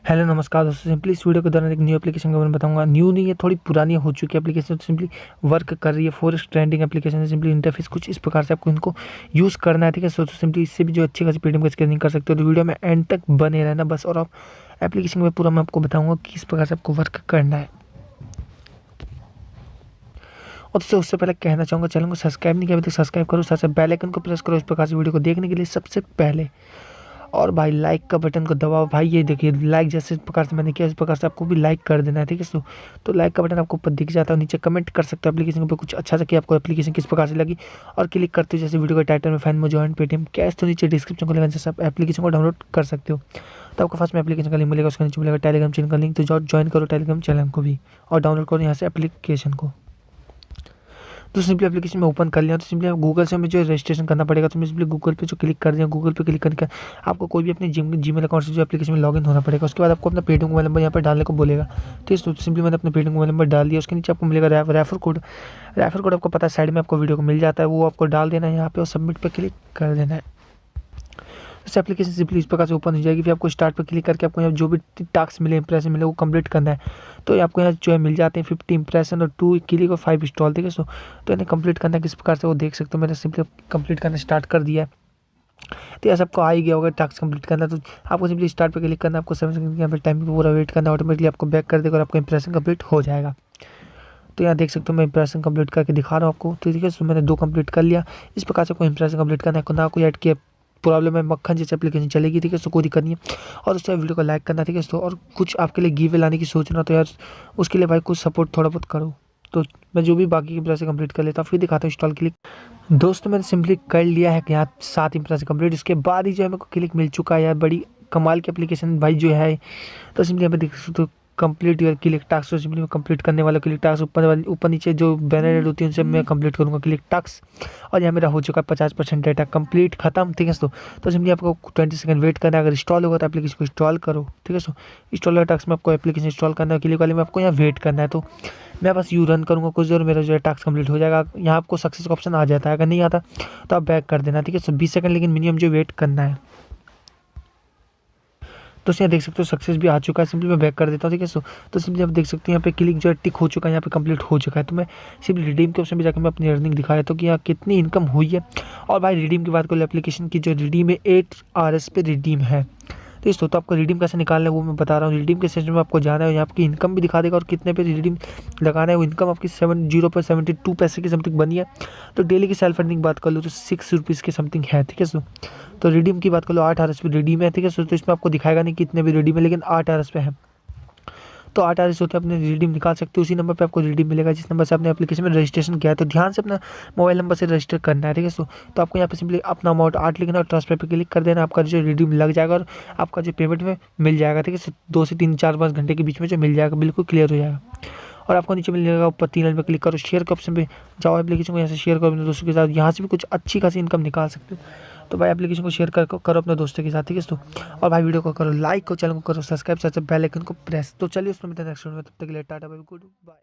Hello नमस्कार दोस्तों, simply इस वीडियो के दौरान एक न्यू एप्लीकेशन के बारे में बताऊंगा। न्यू नहीं है, थोड़ी पुरानी हो चुकी है एप्लीकेशन, तो सिंपली वर्क कर रही है। फॉरेक्स ट्रेंडिंग एप्लीकेशन है। सिंपली इंटरफेस कुछ इस प्रकार से आपको इनको यूज़ करना है, ठीक है। तो सिंपली इससे भी जो अच्छी खासी पेटीएम का स्कैनिंग कर सकते हो। तो वीडियो में एंड तक बने रहना बस, और आप एप्लीकेशन में पूरा मैं आपको बताऊँगा कि किस प्रकार से आपको वर्क करना है। और दोस्तों उससे पहले कहना चाहूँगा, चैनल को सब्सक्राइब नहीं किया अभी तक सब्सक्राइब करो, साथ साथ बेल आइकन को प्रेस करो इस प्रकार से वीडियो को देखने के लिए सबसे पहले। और भाई लाइक का बटन को दबाओ भाई, ये देखिए लाइक जैसे प्रकार से मैंने किया इस प्रकार से आपको भी लाइक कर देना है, ठीक है। तो लाइक का बटन आपको ऊपर दिख जाता है, नीचे कमेंट कर सकते हो एप्लीकेशन के ऊपर कुछ अच्छा सा कि आपको एप्लीकेशन किस प्रकार से लगी, और क्लिक करते हो जैसे वीडियो के टाइटल में फैन में जॉइन पेटीएम कैश, तो नीचे डिस्क्रिप्शन को लेकर जैसे आप एप्लीकेशन को डाउनलोड कर सकते हो। तो आपको फर्स्ट में एप्लीकेशन का लिंक मिलेगा, उसके नीचे मिलेगा टेलीग्राम चैनल का लिंक, तो ज्वाइन करो टेलीग्राम चैनल को भी और डाउनलोड करो यहाँ से एप्लीकेशन को। तो सिंपली एप्लीकेशन में ओपन कर लिया, तो सिंपली गूगल से हमें जो रजिस्ट्रेशन करना पड़ेगा। तो मैं सिंपली गूगल पे जो क्लिक कर दिया, गूगल पे क्लिक करने का आपको कोई भी अपने जीमेल अकाउंट से जो एप्लीकेशन में लॉगिन होना पड़ेगा। उसके बाद आपको अपना पेटीएम मोबाइल नंबर यहाँ पर डालने को बोलेगा, ठीक है। तो सिंपली मैंने अपना पेटीएम मोबाइल नंबर डाल दिया। उसके नीचे आपको मिलेगा रेफर कोड। रेफर कोड आपको पता है साइड में आपको वीडियो को मिल जाता है, वो आपको डाल देना है यहाँ पे और सबमिट पे क्लिक कर देना है। इस एप्लीकेशन सिंपली इस प्रकार से ओपन हो जाएगी। फिर आपको स्टार्ट पर क्लिक करके आपको यहाँ जो भी टास्क मिले, इंप्रेशन मिले, वो कंप्लीट करना है। तो आपको यहाँ जो है मिल जाते हैं 50 इंप्रेशन और 2 क्लिक और 5 इंस्टॉल, ठीक है। तो इन्हें कंप्लीट करना है किस प्रकार से वो देख सकते हो। मैंने सिंपली कंप्लीट करना स्टार्ट कर दिया है। तो यहाँ सबको आ ही गया होगा टास्क कंप्लीट करना। तो आपको सिंपली स्टार्ट पर क्लिक करना है, आपको 7 सेकंड यहाँ पर टाइम पूरा वेट करना है। ऑटोमेटिकली आपको बैक कर देगा और आपका इंप्रेशन कंप्लीट हो जाएगा। तो यहाँ देख सकते हो मैं इंप्रेशन कंप्लीट करके दिखा रहा हूँ आपको, ठीक है। तो मैंने 2 कंप्लीट कर लिया। इस प्रकार से कोई इंप्रेशन कंप्लीट करना है, ना कोई ऐड किया प्रॉब्लम है, मक्खन जैसे एप्लीकेशन चलेगी, ठीक है। तो कोई दिक्कत नहीं है। और उससे वीडियो को लाइक करना, ठीक है। तो और कुछ आपके लिए गिव लाने की सोचना, तो यार उसके लिए भाई कुछ सपोर्ट थोड़ा बहुत करो। तो मैं जो भी बाकी की इंप्रेशन कंप्लीट कर लेता हूँ, फिर दिखाता हूँ इंस्टॉल क्लिक। दोस्तों मैंने सिंपली कर लिया है कि यहाँ 7 इंप्रेशन कंप्लीट। उसके बाद ही जो है मेरे को क्लिक मिल चुका है यार, बड़ी कमाल की एप्लीकेशन भाई जो है। तो सिंपली यहाँ पे देख सकते हो कंप्लीट योर क्लिक टास्क। तो सिंपली मैं कंप्लीट करने वाला क्लिक टास्क ऊपर नीचे जो बैनर होती है उनसे मैं कंप्लीट करूँगा क्लिक टास्क। और यहाँ मेरा हो चुका है 50% डेटा कंप्लीट खत्म, ठीक है। तो सिंपली आपको 20 सेकंड वेट करना है। अगर इंस्टॉल होगा तो एप्लीकेशन को इंस्टॉल करो, ठीक है। इंस्टॉल टास्क में आपको एप्लीकेशन इंस्टॉल करना है, क्लिक वाले में आपको यहाँ वेट करना है। तो मैं बस यू रन करूँगा कुछ देर, मेरा जो है टास्क कंप्लीट हो जाएगा। यहाँ आपको सक्सेस का ऑप्शन आ जाता है, अगर नहीं आता तो आप बैक कर देना, ठीक है। 20 सेकंड लेकिन मिनिमम जो वेट करना है। तो यहाँ देख सकते हो सक्सेस भी आ चुका है। सिंपली मैं बैक कर देता हूँ, ठीक है। तो सिंपली आप देख सकते हो यहाँ पे क्लिक जो है टिक हो चुका है, यहाँ पे कंप्लीट हो चुका है। तो मैं सिंपली रिडीम के ऑप्शन पे जाकर मैं अपनी अर्निंग दिखाया तो कि यहाँ कितनी इनकम हुई है। और भाई रिडीम की बात करो, एप्लीकेशन की जो रिडीम है 8 RS पे रिडीम है। तो इस तो आपको रिडीम कैसे निकालना है वो मैं बता रहा हूँ। रिडीम के सेक्शन में आपको जाना है, यहाँ आपकी इनकम भी दिखा देगा और कितने पे रिडीम लगाना है। वो इनकम आपकी 0.72 पैसे की समथिंग बनी है। तो डेली की सेल्फ अर्निंग बात कर लो तो 6 रुपीज़ की समथिंग है, ठीक है। तो रिडीम की बात कर लो 8 RS पे रिडीम है, ठीक है। तो इसमें आपको दिखाएगा नहीं कितने भी रिडीम है, लेकिन 8 RS पे है। तो 8 RS होते हैं, अपने रिडीम निकाल सकते हो। उसी नंबर पे आपको रिडीम मिलेगा जिस नंबर से आपने एप्लीकेशन में रजिस्ट्रेशन किया है। तो ध्यान से अपना मोबाइल नंबर से रजिस्टर करना है, ठीक है। तो आपको यहाँ पे सिंपली अपना अमाउंट 8 लिखना और ट्रांसफर पे क्लिक कर देना। आपका जो रिडीम लग जाएगा और आपका जो पेमेंट में मिल जाएगा, ठीक है। 2 से 3 4 5 घंटे के बीच में जो मिल जाएगा, बिल्कुल क्लियर हो जाएगा। और आपको नीचे मिल जाएगा ऊपर 3 लाइन में क्लिक करो, शेयर के ऑप्शन पे जाओ, एप्लीकेशन को यहाँ से शेयर करो अपने दोस्तों के साथ। यहाँ से भी कुछ अच्छी खासी इनकम निकाल सकते हो। तो भाई एप्लीकेशन को शेयर करो अपने दोस्तों के साथ, ठीक है। और भाई वीडियो को करो लाइक, को चैनल को करो सब्सक्राइब, साथ बेल आइकन को प्रेस। तो चलिए उसमें मिलते हैं नेक्स्ट वीडियो में, तब तक के लिए टाटा बाय, गुड बाय।